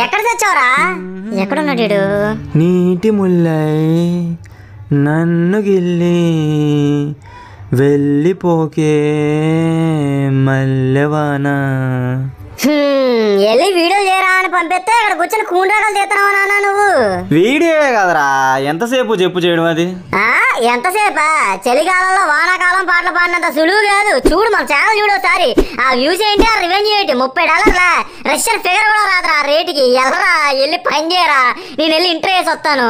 ఎక్కడ తెచ్చావురా? ఎక్కడున్నాడు? నీటి ముల్లై నన్ను గిల్లి వెళ్ళిపోకే మల్లెవాన. వెళ్ళి వీడియో చేయరా అని పంపిస్తే ఇక్కడ కూర్చొని కూనరాగాలు చేస్తున్నావు నాన్న నువ్వు. వీడియో కదరా, ఎంతసేపు చెప్పు చేయడం అది. ఎంతసేపా? చలికాలంలో వానాకాలం పాటలు పాడినంత సులువు కాదు. చూడు మన ఛానల్ చూడు ఒకసారి. ఆ వ్యూస్ ఏంటి, ఆ రివెన్యూ ఏంటి, $30 రష్యన్ ఫిగర్ కూడా రాదురా రేటుకి. ఎల్లరా వెళ్ళి పని చేయరా, నేను వెళ్ళి ఇంటర్ వేసి వస్తాను.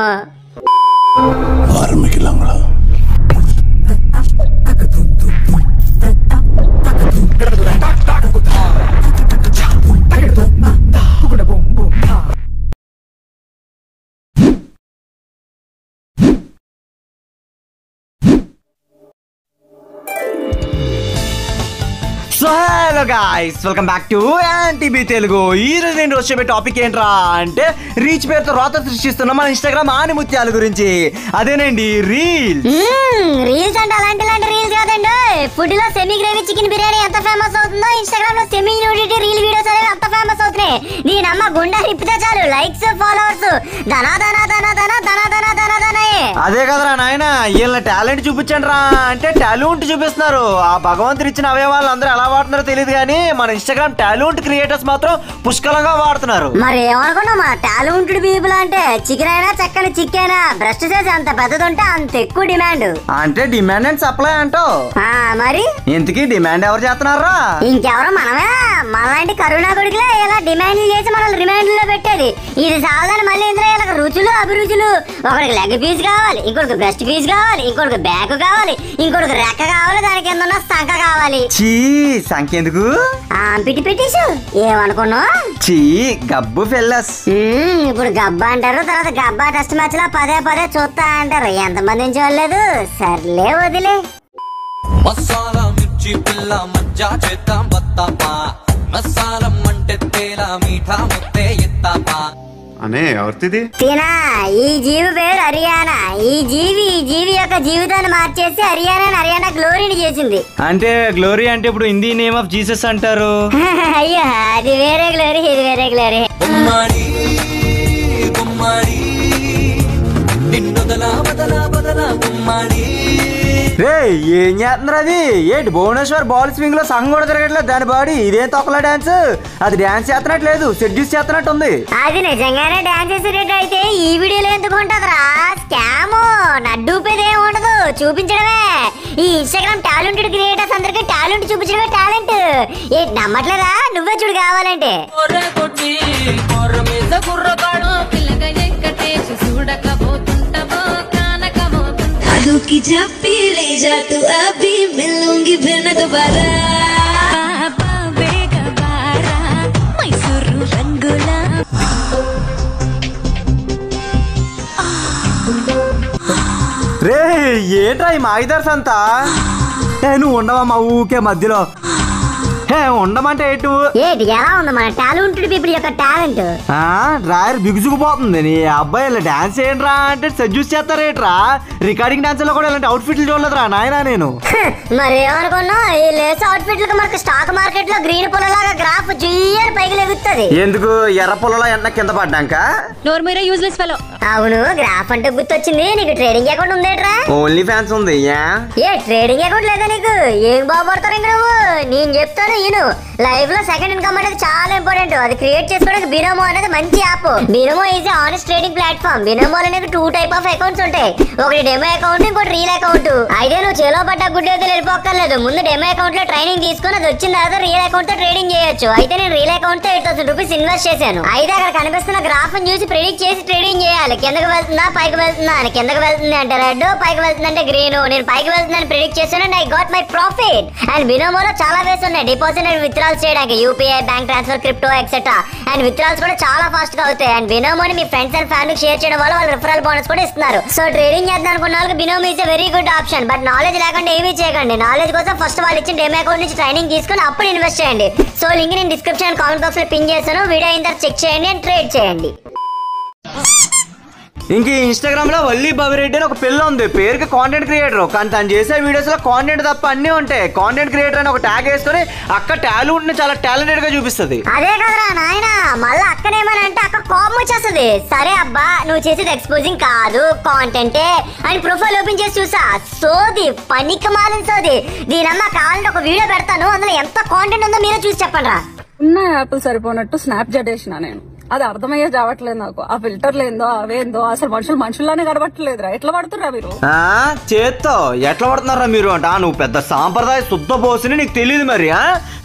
So hello guys, welcome back to NTB Telugu. ఈ రోజు నేను వచ్చే టాపిక్ ఏంట్రా అంటే రీచ్ పేరుతో రోత సృష్టిస్తున్న మన ఇన్స్టాగ్రామ్ ఆనిముత్యాల గురించి. అదేనండి రీల్స్. రీల్స్ అంటే అలాంటి రీల్స్ కాదండి. ఫుడ్ లో సెమీ గ్రేవీ చికెన్ బిర్యానీ ఎంత ఫేమస్ అవుతుందో ఇన్స్టాగ్రామ్ లో సెమీ న్యూడిటీ రీల్ వీడియోస్ అనేవి అంత ఫేమస్ అవుతున్నాయి. దీని అమ్మ గుండె నిప్పితే చాలు లైక్స్ ఫాలోవర్స్ ధనా ధనా ధనా ధనా ధనా ధనా ధనా ధనా. అదే కదరా నాయన, వీళ్ళ టాలెంట్ చూపించండి రా అంటే టాలెంట్ చూపిస్తున్నారు. ఆ భగవంతుడు ఇచ్చిన అవయవాళ్ళు అందరూ ఎలా వాడుతున్నారో తెలియదు కానీ మన ఇన్స్టాగ్రామ్ టాలెంట్ క్రియేటర్స్ మాత్రం పుష్కలంగా వాడుతున్నారు. మరి ఏమనుకున్నాం, టాలెంటెడ్ పీపుల్ అంటే చికెన్ అయినా చక్కని చికెన్ బ్రెస్ట్ సైజ్ అంత పెద్దదుంటే అంత ఎక్కువ డిమాండ్. అంటే డిమాండ్ అండ్ సప్లై అంటావు. మరి ఇంతకీ డిమాండ్ ఎవరు చేస్తున్నారా? ఇంకెవరో మనమే. మనలాంటి కరుణా కొడుకులే ఇలా డిమాండ్లు చేసి మనల్ని రిమాండ్ లో పెట్టేది. ఇది సాలని మళ్ళీ ఇందులో ఇలా రుచులు అభిరుచులు. ఒకరికి లెగ్ పీస్ కావాలి, ఇంకొకరికి బ్రెస్ట్ పీస్ కావాలి, ఇంకొకరికి బ్యాక్ కావాలి, ఇంకొకరికి రెక్క కావాలి, దానికి కింద ఉన్న సంఖ కావాలి. చీ సంఖ్య ఎందుకు పిటి పెట్టేసు ఏమనుకున్నావు? చీ గబ్బు ఫెల్లస్. ఇప్పుడు గబ్బా అంటారు, తర్వాత గబ్బా టెస్ట్ మ్యాచ్ లో పదే పదే చూస్తా అంటారు. ఎంతమంది చూడలేదు. సర్లే వదిలే. మసాలా మిర్చి పిల్ల మజ్జా చేద్దాం బత్తాపా, మసాలం అంటే తేలా మీఠా ముద్దే ఎత్తాపా. అనే ఎవరిది? తినా ఈ జీవి పేరు హరియానా. ఈ జీవి యొక్క జీవితాన్ని మార్చేసి హరియానా గ్లోరీని చేసింది. అంటే గ్లోరీ అంటే ఇప్పుడు హిందీ నేమ్ ఆఫ్ జీసస్ అంటారు. అయ్యో అది వేరే గ్లోరీ, ఇది వేరే గ్లోరీ. గుమ్మడి గుమ్మడి నిన్నుదలా బదలా బదలా గుమ్మడి. రే ఏం చేస్తున్నారు అది? ఏంటి భువనేశ్వర్ బాల్ స్వింగ్ లో సంఘం కూడా తిరగట్లేదు దాని బాడీ. ఇదేం తొక్కల డాన్స్? అది డాన్స్ చేస్తున్నట్లేదు, సెడ్యూస్ చేస్తున్నట్టు ఉంది. అది నిజంగానే డాన్స్ చేసేటట్టు అయితే ఈ వీడియోలో ఎందుకు ఉంటదిరా? స్కామ్ నడ్డూపేది ఏమి ఉండదు, చూపించడమే. ఈ ఇన్స్టాగ్రామ్ టాలెంటెడ్ క్రియేటర్స్ అందరికి టాలెంట్ చూపించడమే టాలెంట్. ఏంటి నమ్మట్లేదా? నువ్వే చూడు కావాలంటే. की झप्पी ले जा तू अभी मिलूंगी फिर न दोबारा मैसूर रंगुला. రే ఏంట్రా ఈ మాయిదార్స్ అంతా? నువ్వు ఉండవా మా ఊకే మధ్యలో? ఉండమంటే ఏంటి ఎలా ఉంది మన టాలెంటెడ్ పీపుల్ యొక్క టాలెంట్? డ్రాయర్ బిగుసుకుపోతుంది. నీ అబ్బాయి ఇలా డాన్స్ ఏంట్రా అంటే సజెస్ట్ చేస్తారేట్రా? రికార్డింగ్ డాన్స్ లో కూడా ఇలాంటి అవుట్ ఫిట్లు చూడలేదురా నాయనా నేను. మరి ఏమనుకున్నా ఈ లేస్ అవుట్ ఫిట్ మనకి స్టాక్ మార్కెట్ లో గ్రీన్ పుల్లలాగా గ్రాఫ్ జియర్ పైకి లెగుతుంది. ఎందుకు? ఎర్ర పుల్లలో ఎండ కింద పడ్డాక. Useless fellow. అవును, గ్రాఫ్ అంటే గుర్తొచ్చింది. నీకు ట్రేడింగ్ అకౌంట్ ఉందేట్రా? ఓన్లీ ఫ్యాన్స్ ఉంది. ఏ ట్రేడింగ్ అకౌంట్ లేదా నీకు? ఏం బాగుపడతారు ఇంక నువ్వు? నేను చెప్తాను లైఫ్ లో సెకండ్ ఇన్కమ్ అనేది చాలా ఇంపార్టెంట్. అది క్రియేట్ చేసుకోవడానికి బినోమో అనేది మంచి app. Binomo is honest trading platform. Binomo అనేది 2 టైప్ ఆఫ్ అకౌంట్స్ ఉంటాయి. ఒకటి డెమో అకౌంట్, ఇంకోటి రియల్ అకౌంట్. అయితే నువ్వు చేలో పడ్డ గుడ్డ వెళ్ళిపోక్కర్లేదు. ముందు డెమో అకౌంట్ లో ట్రైనింగ్ తీసుకుని అది వచ్చిన తర్వాత రియల్ అకౌంట్ తో ట్రేడింగ్ చేయొచ్చు. అయితే నేను రియల్ అకౌంట్ తో 8,000 రూపీస్ ఇన్వెస్ట్ చేశాను. అయితే అక్కడ కనిపిస్తున్న గ్రాఫ్ చూసి ప్రిడిక్ట్ చేసి ట్రేడింగ్ చేయాలి. కిందకి వెళ్తుందా పైకి వెళ్తుందా అని. కిందకి వెళ్తుంది అంటే రెడ్, పైకి వెళ్తుంది అంటే గ్రీన్. నేను పైకి వెళ్తుందని ప్రిడిక్ట్ చేశాను and I got my profit. And బినోమోలో చాలా వేస్ ఉన్నాయి డిపాజిట్ అండ్ విత్డ్రాల్స్ చేయడానికి. UPI, bank transfer, crypto etcetera. And withdrawals కూడా చాలా ఫాస్ట్ గా అవుతాయి. అండ్ బినోమోని మీ ఫ్రెండ్స్ అండ్ ఫ్యామిలీకి షేర్ చేయడం వల్ల వాళ్ళు రిఫరల్ బోనస్ కూడా ఇస్తున్నారు. సో ట్రేడింగ్ చేద్దాం అనుకున్న వాళ్ళకి Binomo is a very good option. But knowledge లేకుండా ఏమీ చేయకండి. నాలెడ్జ్ కోసం ఫస్ట్ వాళ్ళు ఇచ్చిన డెమో అకౌంట్ నుంచి ట్రైనింగ్ తీసుకుని అప్పుడు ఇన్వెస్ట్ చేయండి. సో లింక్ నేను డిస్క్రిప్షన్ కామెంట్ బాక్స్ లో పిన్ చేస్తాను. వీడియో అయిన తర్వాత చెక్ చేయండి అండ్ ట్రేడ్ చేయండి. ఇంక ఇన్స్టాగ్రామ్ లో వల్లి బవిరెడ్డి అని ఒక పిల్ల ఉంది, పేరుకి కాంటెంట్ క్రియేటర్. కానీ తను చేసే వీడియోస్ లో కాంటెంట్ తప్ప అన్నీ ఉంటాయి. కాంటెంట్ క్రియేటర్ అని ఒక ట్యాగ్ వేసుకొని అక్క టాలెంట్ ని చాలా టాలెంటెడ్ గా చూపిస్తుంది. అదే కదరా నాయన, మళ్ళీ అక్కనేమని అంటే అక్క కోపం వచ్చేస్తుంది. సరే అబ్బా నువ్వు చేసేది ఎక్స్పోజింగ్ కాదు కాంటెంటే అని ప్రొఫైల్ ఓపెన్ చేసి చూసా. సోది పనికి మాలిన సోది. దీనమ్మ కావాలంటే ఒక వీడియో పెడతాను, అందులో ఎంత కాంటెంట్ ఉందో మీరే చూసి చెప్పండి రా. ఉన్న యాప్లు సరిపోనట్టు స్నాప్చాట్ వేసిన నేను, అది అర్థమయ్యే చావట్లేదు నాకు. ఆ ఫిల్టర్లు ఏందో అవేందో అసలు మనుషుల్లానే కనబట్టలేదురా. ఎట్లా పడుతుర్రా మీరు? చేత్తో ఎట్లా పడుతున్నారా మీరు అంట? నువ్వు పెద్ద సాంప్రదాయ శుద్ధ పోసిని నీకు తెలియదు మరి.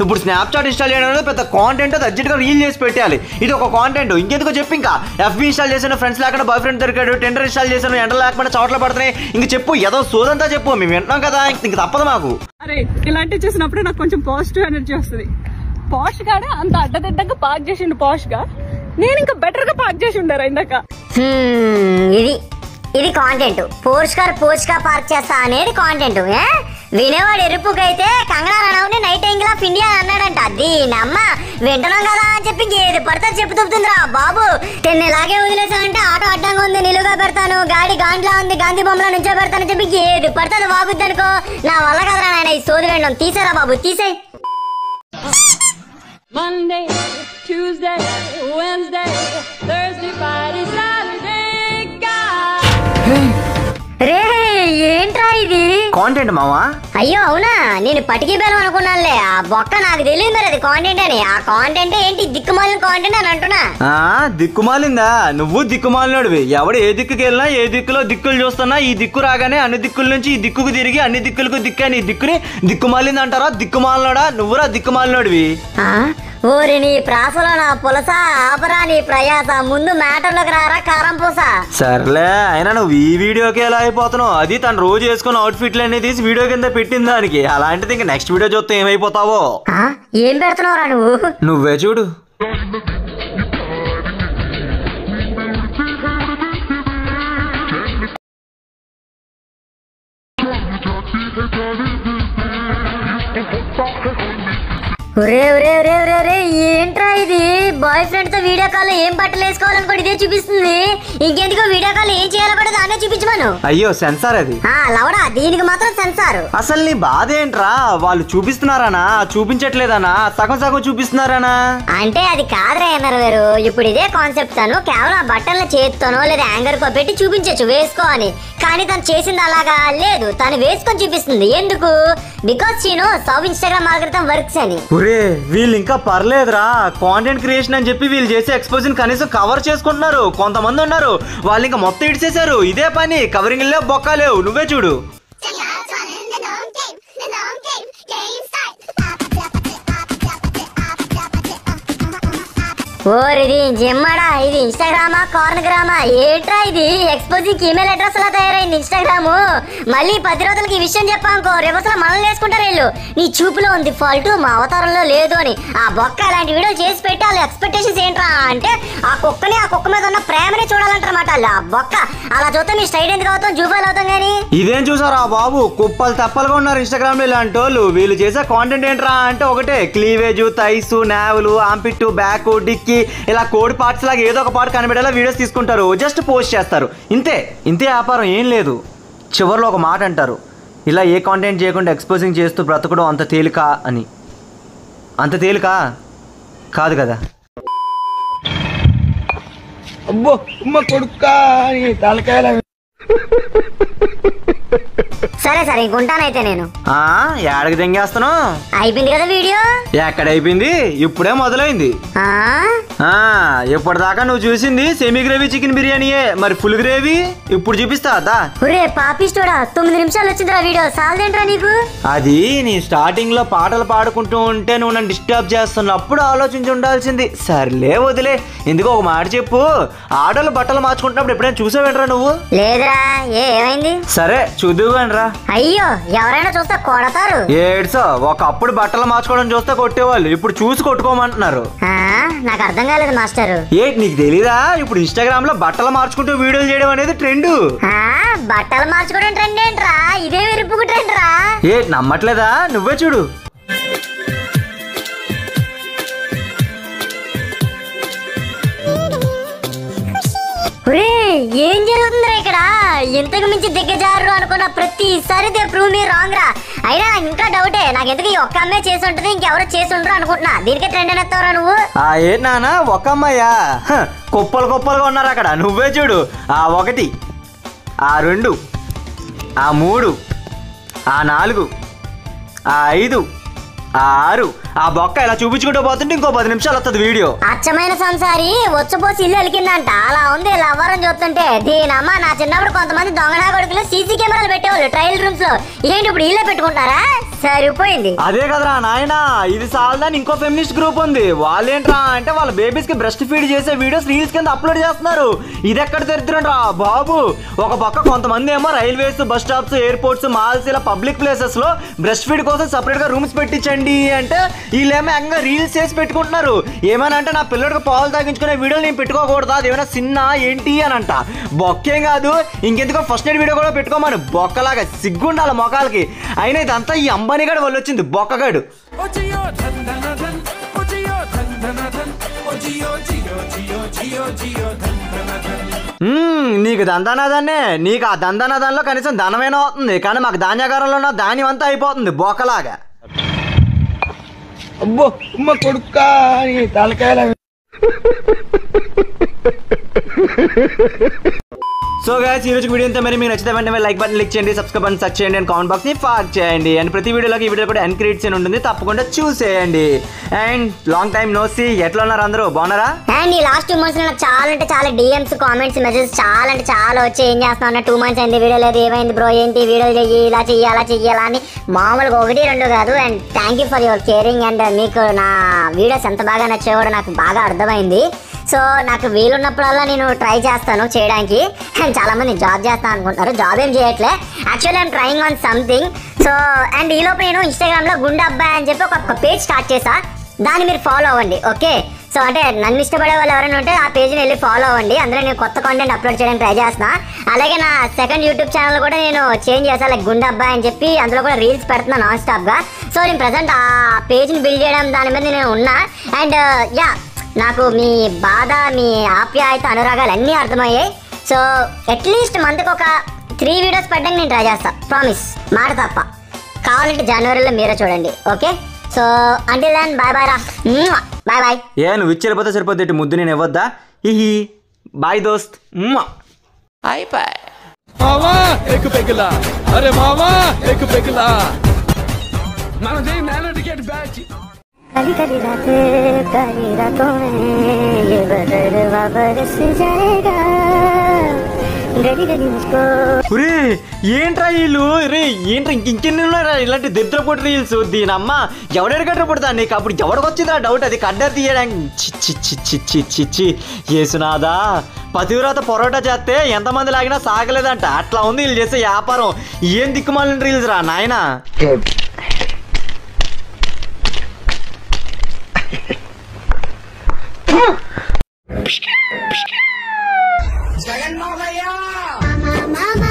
ఇప్పుడు స్నాప్చాట్ ఇన్స్టాల్ చేయడం పెద్ద కాంటెంట్, అది అర్జెంట్ గా రీల్ చేసి పెట్టాలి. ఇది ఒక కాంటెంట్. ఇంకెందుకో చెప్పి ఇంకా ఎఫ్బీ ఇన్స్టాల్ చేసాను, ఫ్రెండ్స్ లేకుండా బాయ్ ఫ్రెండ్ దొరికాడు, టెండర్ ఇన్స్టాల్ చేశాను, ఎండలు లేకుండా చోట్ల పడుతున్నాయి. ఇంక చెప్పు ఏదో సోదంతా చెప్పు, మేము వింటున్నాం కదా, ఇంక తప్పదు మాకు. అరే ఇలాంటివి చూసినప్పుడు నాకు కొంచెం పాజిటివ్ ఎనర్జీ వస్తుంది. పాష్ గానే అంత అడ్డదిడ్డంగా పార్క్ చేసిండు పాష్ గా, నేను ఇంకా బెటర్ గా పార్క్ చేసి ఉండారా ఇందాక. ఇది కాంటెంట్. పోర్చుగా పార్క్ చేస్తా అనేది కాంటెంట్. వినేవాడు ఎరుపుకైతే Kangana Ranaut nightingale of India అన్నాడంట. దీనమ్మ వింటున్నాం కదా అని చెప్పి ఏది పడితే చెప్పు తప్పుతుందిరా బాబు. ఇలాగే వదిలేసానంటే ఆటో అడ్డంగా ఉంది, నిలువుగా పెడతాను, గాడి గాంట్లా ఉంది, గాంధీ బొమ్మలో నుంచో పెడతానని చెప్పి ఏది పడుతుంది బాగుద్ది అనుకో. నా వల్ల కదరా నాయన ఈ సోది వినడం. తీసేరా బాబు తీసేయ్. Monday, Tuesday, Wednesday, Thursday, Friday, Saturday, God. రే ఏంట్రా ఇది కాంటెంట్ మావా? అయ్యో అవునా, నేను పటికి బెల్లం అనుకున్నానులే. ఆ బొక్క నాకు తెలియదు మరి అది కాంటెంట్ అని. ఆ కాంటెంట్ ఏంటి దిక్కుమాలిన కాంటెంట్ అని అంటున్నా. దిక్కుమాలిందా? నువ్వు దిక్కుమాలినోడివి. ఎవడు ఏ దిక్కుకి వెళ్ళినా ఏ దిక్కులో దిక్కులు చూస్తున్నా ఈ దిక్కు రాగానే అన్ని దిక్కుల నుంచి ఈ దిక్కుకు తిరిగి అన్ని దిక్కులకు దిక్కని ఈ దిక్కుని దిక్కుమాలింది అంటారా? దిక్కుమాలినోడా? నువ్వురా దిక్కుమాలినోడివి. ఓరి నీ ప్రాసలో నా పులస ఆపరా నీ ప్రయాస. ముందు మ్యాటర్లోకి రారా కారం పూస. సర్లే, అయినా నువ్వు ఈ వీడియోకి ఎలా అయిపోతున్నావు? అది తను రోజు వేసుకున్న అవుట్ఫిట్లు అన్ని తీసి వీడియో కింద పెట్టిన దానికి. అలాంటిది ఇంకా నెక్స్ట్ వీడియో చూస్తే ఏమైపోతావో. ఏం పెడుతున్నావురా నువ్వు? నువ్వే చూడు. ఏంట్రా ఇది? బాయ్ ఫ్రెండ్ తో వీడియో కాల్ ఏం బట్టలు వేసుకోవాలనుకోండి ఇదే చూపిస్తుంది. ఇంకెందుకో వీడియో కాల్ ఏం చేయాలో కూడా దాన్నే చూపించమను. అయ్యో సెన్సార్ అది. లవడా దీనికి మాత్రం సెన్సార్. అసలు నీ బాధ ఏంట్రా? వాళ్ళు చూపిస్తున్నారానా చూపించట్లేదనా? సగం సగం చూపిస్తున్నారానా? అంటే అది కాదురా అన్నారు. ఇప్పుడు ఇదే కాన్సెప్ట్ తను కేవలం బట్టల చేత్తోనో లేదా యాంగర్ కో పెట్టి చూపించచ్చు వేసుకో అని. కానీ తను చేసింది అలాగా లేదు, తను వేసుకొని చూపిస్తుంది. ఎందుకు? Because she knows how Instagram algorithm works అని. వీళ్ళు ఇంకా పర్లేదురా, కాంటెంట్ క్రియేషన్ అని చెప్పి వీళ్ళు చేసే ఎక్స్పోజింగ్ కనీసం కవర్ చేసుకుంటున్నారు. కొంతమంది ఉన్నారు వాళ్ళు ఇంకా మొత్తం ఇడిచేశారు. ఇదే పని, కవరింగ్ లేవు బొక్క లేవు. నువ్వే చూడు. ఓరిది జిమ్మడా, ఇది ఇన్స్టాగ్రామా కార్నగ్రామా ఏంట్రా ఇది? ఎక్స్పోజింగ్ ఈమెయిల్ అడ్రస్ లా తయారైంది ఇన్స్టాగ్రామ్. మళ్ళీ 10 రోజులకి ఈ విషయం చెప్పానుకో రివర్స్ లో మనల్ని వేసుకుంటారు వీళ్ళు. నీ చూపులో ఉంది ఫాల్ట్, మా అవతారంలో లేదు అని. ఆ బొక్క అలాంటి వీడియో చేసి పెట్టాలి. ఎక్స్పెక్టేషన్స్ ఏంట్రా అంటే ఆ కుక్కని ఆ కుక్క మీద ఉన్న ప్రేమని చూడాలంటారన్నమాట వాళ్ళు. ఆ బొక్క అలా చూస్తే మీ స్టైల్ ఎందుకు అవుతాం, జూఫాలు అవుతాం గానీ. ఇదేం చూసారా బాబు, కుప్పలు తప్పలుగా ఉన్నారు ఇన్స్టాగ్రామ్ లో ఇలాంటి వాళ్ళు. వీళ్ళు చేసే కాంటెంట్ ఏంట్రా అంటే ఒకటే cleavage, thighs, navel, armpit, back, డిక్కి ఇలా కోడి పార్ట్స్ లాగా ఏదో ఒక పార్ట్ కనిపెట్టేలా వీడియోస్ తీసుకుంటారు, జస్ట్ పోస్ట్ చేస్తారు. ఇంతే వ్యాపారం, ఏం లేదు. చివరిలో ఒక మాట అంటారు, ఇలా ఏ కాంటెంట్ చేయకుండా ఎక్స్పోజింగ్ చేస్తూ బ్రతకడం అంత తేలిక అని. అంత తేలిక కాదు కదా. అబ్బో అమ్మ కొడుకా తలకాయల. సరే ఇంకుంటానైతే నేను. ఏడకి దెంగేస్తాను. అయిపోయింది కదా వీడియో? ఎక్కడ అయిపోయింది, ఇప్పుడే మొదలైంది. ఇప్పటిదాకా నువ్వు చూసింది సెమీ గ్రేవీ చికెన్ బిర్యానీయే, మరి ఫుల్ గ్రేవీ ఇప్పుడు చూపిస్తా. పాపిస్టోడా 9 నిమిషాలు వచ్చిందిరా వీడియో, సాలదేంట్రా నీకు? అది నీ స్టార్టింగ్ లో పాటలు పాడుకుంటూ ఉంటే నువ్వు నన్ను డిస్టర్బ్ చేస్తున్నప్పుడు ఆలోచించి ఉండాల్సింది. సర్లే వదిలే. ఎందుకు ఒక మాట చెప్పు, ఆడలు బట్టలు మార్చుకుంటున్నప్పుడు ఎప్పుడైనా చూసావేంట్రా నువ్వు? లేదురా. ఏమైంది? సరే చూద్దుగానరా. అయ్యో ఎవరైనా చూస్తే కొడతారు. ఏడ్సో, ఒకప్పుడు బట్టలు మార్చుకోవడం చూస్తే కొట్టేవాళ్ళు, ఇప్పుడు చూసి కొట్టుకోమంటున్నారు. నాకు అర్థం కాలేదు మాస్టర్. నీకు తెలీదా? ఇప్పుడు ఇన్స్టాగ్రామ్ లో బట్టలు మార్చుకుంటూ వీడియోలు చేయడం అనేది ట్రెండ్. బట్టలు మార్చుకోవడం ట్రెండ్ ఏంట్రా? ఇదే విరుపుకు ట్రెండ్ రా. నమ్మట్లేదా? నువ్వే చూడు. ఒరే ఏం జరుగుతుందిరా ఇక్కడ? ఇంతకు మించి దిగ్గజారు అనుకున్న ప్రతిసారి దే ప్రూవ్ మీ రాంగ్ రా. అయినా నాకు ఇంకా డౌటే, నాకు ఎందుకు ఈ ఒక్క అమ్మాయి చేసి ఉంటుంది, ఇంకెవరో చేసి ఉండరు అనుకుంటున్నా. దీనికే ట్రెండ్ అనేస్తావురా నువ్వు? ఏ నానా ఒక అమ్మాయ్యా? కుప్పలు కుప్పలుగా ఉన్నారు అక్కడ. నువ్వే చూడు, ఆ 1, ఆ 2, ఆ 3, ఆ 4, ఆ 5, ఆ 6, ఆ బొక్క ఇలా చూపించుకుంటూ పోతుంటే ఇంకో 10 నిమిషాలు వస్తుంది వీడియో. అచ్చమైన సంసారి వచ్చపోసి ఇల్లు అలికిందంట. అలా ఉంది లవ్వరం చూస్తుంటే. దీనమ్మ, నా చిన్నప్పుడు కొంతమంది దొంగనా కొడుకులు సీసీ కెమెరాలు పెట్టేవాళ్ళు ట్రయల్ రూమ్స్ లో. ఏంటి ఇప్పుడు ఇల్లే పెట్టుకుంటారా? సరిపోయింది. అదే కదరా నాయనా, ఇది సాల్దని ఇంకో ఫెమినిస్ట్ గ్రూప్ ఉంది. వాళ్ళేంట్రా అంటే వాళ్ళ బేబీస్ కి బ్రెస్ట్ ఫీడ్ చేసే వీడియోస్ రీల్స్ కింద అప్లోడ్ చేస్తున్నారు. ఇది ఎక్కడ దరిద్రం రా బాబు. ఒక పక్క కొంతమంది ఏమో railways, bus stops, airports, malls ఇలా పబ్లిక్ ప్లేసెస్ లో బ్రెస్ట్ ఫీడ్ కోసం సపరేట్ గా రూమ్స్ పెట్టించండి అంటే వీళ్ళేమో ఏకంగా రీల్స్ చేసి పెట్టుకుంటున్నారు. ఏమని అంటే నా పిల్లడికి పాలు తాగించుకునే వీడియోలు నేను పెట్టుకోకూడదా, అదేమైనా చిన్న ఏంటి అని అంట. బొక్కేం కాదు, ఇంకెందుకో ఫస్ట్ ఎయిడ్ వీడియో కూడా పెట్టుకోమను. బొక్కలాగా సిగ్గుండాలి మొఖాలకి. అయినా ఇదంతా ఈ అంబానీ గడు వల్ల వచ్చింది, బొక్కగాడు. నీకు దందానాదాన్నే, నీకు ఆ దందానాదాన్లో కనీసం ధనమైనా అవుతుంది, కానీ మాకు ధాన్యాగారంలో ఉన్న ధాన్యం అంతా అయిపోతుంది బొక్కలాగా. అబ్బో ఉమ్మ కొడుక్కా నీ తలకాయల. సో గైస్ ఈ రోజు వీడియో అంతా మరి మీకు నచ్చితే వెంటనే లైక్ బటన్ క్లిక్ చేయండి, సబ్స్క్రైబ్ బటన్ సెర్చ్ చేయండి, అండ్ కామెంట్ బాక్స్ ని ఫాగ్ చేయండి. అండ్ ప్రతి వీడియోలోకి ఈ వీడియో కూడా ఎండ్ క్రియేట్స్ అని ఉంటుంది, తప్పకుండా చూసేయండి. And long time no see, ఎట్లా ఉన్నారు అందరూ, బాగున్నారా? అండ్ ఈ లాస్ట్ 2 months లో నాకు చాలా అంటే చాలా డిఎమ్స్, కామెంట్స్, మెసేజెస్ చాలా అంటే చాలా వచ్చి ఏం చేస్తున్నా 2 months అయింది వీడియో లేదు, ఏమైంది బ్రో, ఏంటి వీడియో చెయ్యి, ఇలా చెయ్యి అలా చెయ్యాలా అని మామూలుగా 1, 2 కాదు. And thank you for your caring. And మీకు నా వీడియోస్ ఎంత బాగా నచ్చే కూడా నాకు బాగా అర్థమైంది. సో నాకు వీలున్నప్పుడల్లా నేను ట్రై చేస్తాను చేయడానికి. అండ్ చాలా మంది జాబ్ చేస్తాను అనుకుంటారు, జాబ్ ఏం చేయట్లే, actually I'm trying on something. So and ఈలోపు నేను ఇన్స్టాగ్రామ్ లో గుండె అబ్బాయి అని చెప్పి ఒక పేజ్ స్టార్ట్ చేసా, దాన్ని మీరు ఫాలో అవ్వండి. ఓకే, సో అంటే నన్ను ఇష్టపడే వాళ్ళు ఎవరైనా ఉంటే ఆ పేజ్ని వెళ్ళి ఫాలో అవ్వండి. అందులో నేను కొత్త కాంటెంట్ అప్లోడ్ చేయడానికి ట్రై చేస్తున్నా. అలాగే నా సెకండ్ యూట్యూబ్ ఛానల్ కూడా నేను చేంజ్ చేస్తాను, లైక్ గుండె అబ్బాయి అని చెప్పి. అందులో కూడా రీల్స్ పెడుతున్నాను నాన్ స్టాప్ గా. సో నేను ప్రజెంట్ ఆ పేజ్ని బిల్డ్ చేయడం దాని మీద నేను ఉన్నా. అండ్ యా, నాకు మీ బాధ, మీ ఆప్యాయత, అనురాగాలు అన్నీ అర్థమయ్యాయి. సో అట్లీస్ట్ మంత్కి ఒక 3 వీడియోస్ పెట్టడానికి నేను ట్రై చేస్తా, ప్రామిస్, మాట తప్ప. కావాలంటే జనవరిలో మీరే చూడండి. Okay, so until then bye bye రా, బాయ్ బాయ్. నువ్వు ఇచ్చేపోతే సరిపోతే ముద్దు నేను ఇవ్వద్దా? ఇహి బాయ్ దోస్త్. అయిపోయి మావా ఎక్ పెగిలా, అరే మావా ఎక్ పెగిలా, మనది నానో టికెట్ బ్యాచ్. कभी कभी रातों में ये बदरवा बरस जाएगा, गली गली मुझको. ఒరే ఏంట్రా వీళ్ళు, రే ఏంట్రా ఇంకెన్ని ఉన్నారా ఇలాంటి దరిద్రపోటు రీల్స్? దీనమ్మ ఎవడెడు కట్ట పుడతా నీకు, అప్పుడు ఎవడికొచ్చిందా డౌట్ అది కడ్డర్ తీయడానికి? చిచ్చి యేసునాదా, పతివ్రత పొరోటా చేస్తే ఎంతమంది లాగినా సాగలేదంట, అట్లా ఉంది వీళ్ళు చేసే వ్యాపారం. ఏం దిక్కుమాలిన రీల్స్ రా నాయనా. Mama,